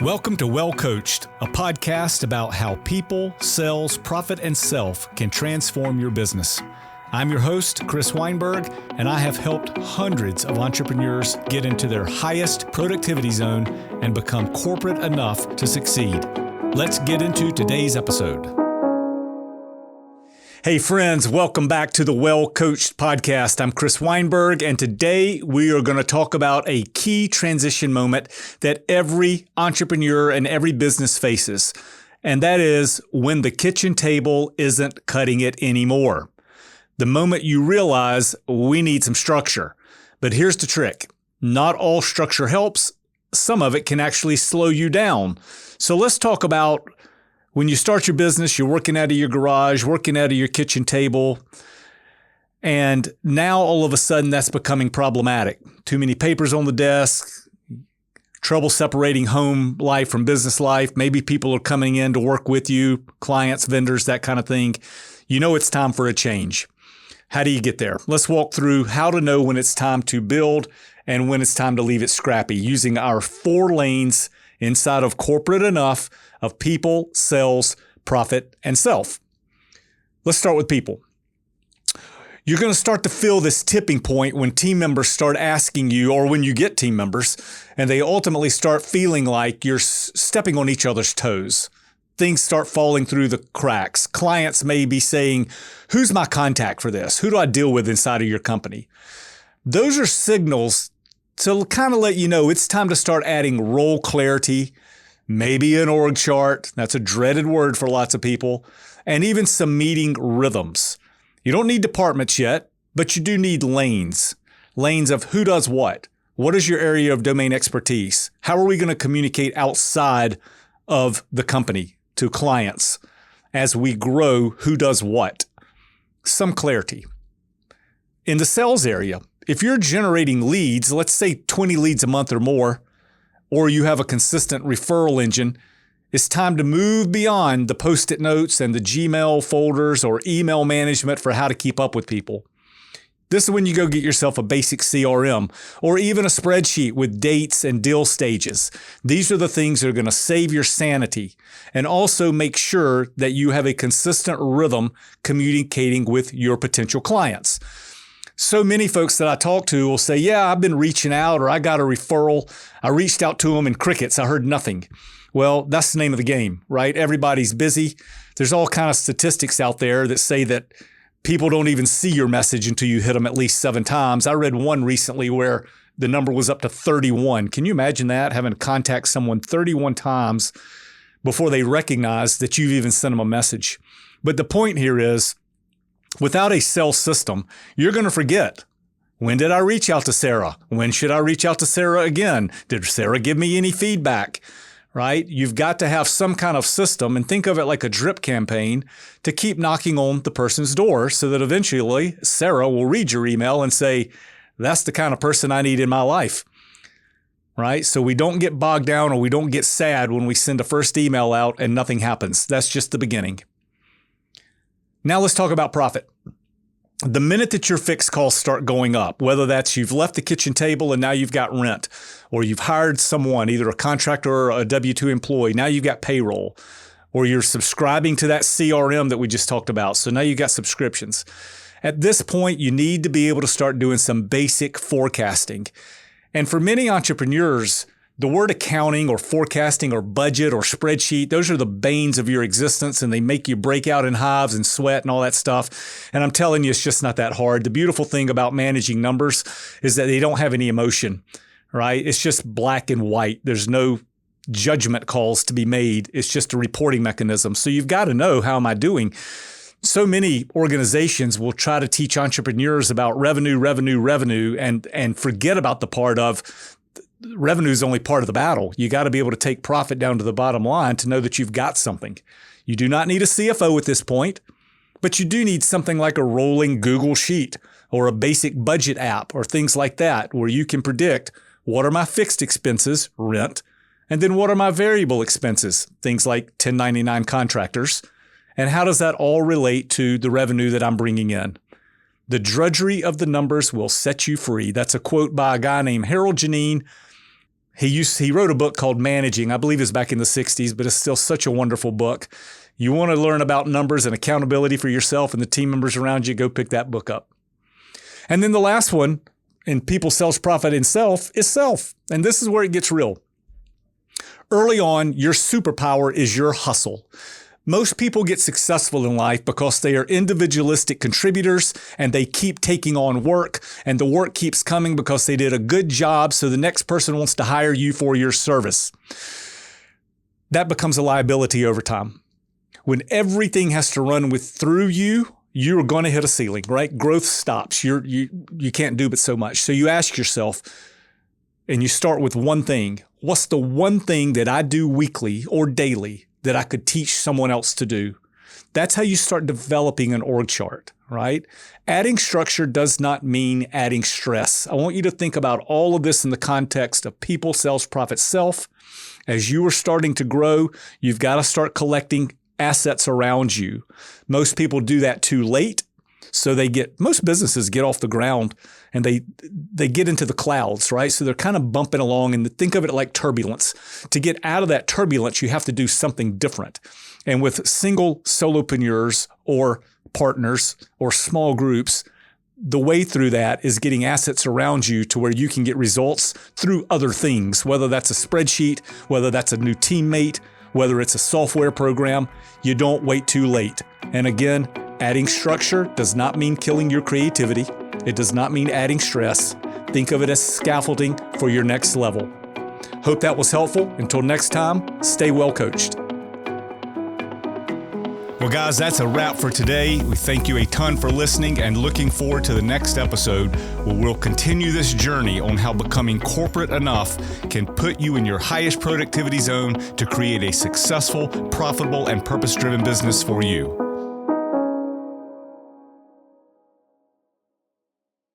Welcome to Well Coached, a podcast about how people, sales, profit, and self can transform your business. I'm your host, Chris Weinberg, and I have helped hundreds of entrepreneurs get into their highest productivity zone and become corporate enough to succeed. Let's get into today's episode. Hey friends, welcome back to the Well Coached podcast. I'm Chris Weinberg, and today we are going to talk about a key transition moment that every entrepreneur and every business faces, and that is when the kitchen table isn't cutting it anymore. The moment you realize we need some structure. But here's the trick. Not all structure helps. Some of it can actually slow you down. So let's talk about when you start your business, you're working out of your garage, working out of your kitchen table, and now all of a sudden that's becoming problematic. Too many papers on the desk, trouble separating home life from business life. Maybe people are coming in to work with you, clients, vendors, that kind of thing. You know it's time for a change. How do you get there? Let's walk through how to know when it's time to build and when it's time to leave it scrappy using our 4 lanes inside of corporate enough of people, sales, profit, and self. Let's start with people. You're going to start to feel this tipping point when team members start asking you, or when you get team members, and they ultimately start feeling like you're stepping on each other's toes. Things start falling through the cracks. Clients may be saying, who's my contact for this? Who do I deal with inside of your company? Those are signals to kind of let you know it's time to start adding role clarity, maybe an org chart. That's a dreaded word for lots of people. And even some meeting rhythms. You don't need departments yet, but you do need lanes. Lanes of who does what. What is your area of domain expertise? How are we going to communicate outside of the company to clients as we grow who does what? Some clarity. In the sales area, if you're generating leads, let's say 20 leads a month or more, or you have a consistent referral engine, it's time to move beyond the Post-it notes and the Gmail folders or email management for how to keep up with people. This is when you go get yourself a basic CRM or even a spreadsheet with dates and deal stages. These are the things that are going to save your sanity and also make sure that you have a consistent rhythm communicating with your potential clients. So many folks that I talk to will say, yeah, I've been reaching out, or I got a referral. I reached out to them and crickets. I heard nothing. Well, that's the name of the game, right? Everybody's busy. There's all kind of statistics out there that say that people don't even see your message until you hit them at least 7 times. I read one recently where the number was up to 31. Can you imagine that? Having to contact someone 31 times before they recognize that you've even sent them a message. But the point here is, without a sales system, you're going to forget. When did I reach out to Sarah? When should I reach out to Sarah again? Did Sarah give me any feedback? Right? You've got to have some kind of system, and think of it like a drip campaign to keep knocking on the person's door so that eventually Sarah will read your email and say, that's the kind of person I need in my life. Right? So we don't get bogged down or we don't get sad when we send a first email out and nothing happens. That's just the beginning. Now let's talk about profit. The minute that your fixed costs start going up, whether that's you've left the kitchen table and now you've got rent, or you've hired someone, either a contractor or a W-2 employee, now you've got payroll, or you're subscribing to that CRM that we just talked about, so now you've got subscriptions. At this point, you need to be able to start doing some basic forecasting. And for many entrepreneurs, the word accounting or forecasting or budget or spreadsheet, those are the banes of your existence, and they make you break out in hives and sweat and all that stuff. And I'm telling you, it's just not that hard. The beautiful thing about managing numbers is that they don't have any emotion, right? It's just black and white. There's no judgment calls to be made. It's just a reporting mechanism. So you've got to know, how am I doing? So many organizations will try to teach entrepreneurs about revenue, and forget about the part of revenue is only part of the battle. You got to be able to take profit down to the bottom line to know that you've got something. You do not need a CFO at this point, but you do need something like a rolling Google Sheet or a basic budget app or things like that, where you can predict what are my fixed expenses, rent, and then what are my variable expenses, things like 1099 contractors, and how does that all relate to the revenue that I'm bringing in. The drudgery of the numbers will set you free. That's a quote by a guy named Harold Janine. He wrote a book called Managing. I believe it's back in the 60s, but it's still such a wonderful book. You want to learn about numbers and accountability for yourself and the team members around you, go pick that book up. And then the last one in People, Sales, Profit, and Self is self. And this is where it gets real. Early on, your superpower is your hustle. Most people get successful in life because they are individualistic contributors and they keep taking on work, and the work keeps coming because they did a good job, so the next person wants to hire you for your service. That becomes a liability over time. When everything has to run through you, you're going to hit a ceiling, right? Growth stops. You can't do but so much. So you ask yourself, and you start with one thing. What's the one thing that I do weekly or daily that I could teach someone else to do? That's how you start developing an org chart, right? Adding structure does not mean adding stress. I want you to think about all of this in the context of people, sales, profit, self. As you are starting to grow, you've got to start collecting assets around you. Most people do that too late. So most businesses get off the ground and they get into the clouds, right? So they're kind of bumping along, and think of it like turbulence. To get out of that turbulence, you have to do something different. And with single solopreneurs or partners or small groups, the way through that is getting assets around you to where you can get results through other things, whether that's a spreadsheet, whether that's a new teammate, whether it's a software program. You don't wait too late. And again, adding structure does not mean killing your creativity. It does not mean adding stress. Think of it as scaffolding for your next level. Hope that was helpful. Until next time, stay well coached. Well, guys, that's a wrap for today. We thank you a ton for listening and looking forward to the next episode where we'll continue this journey on how becoming corporate enough can put you in your highest productivity zone to create a successful, profitable, and purpose-driven business for you.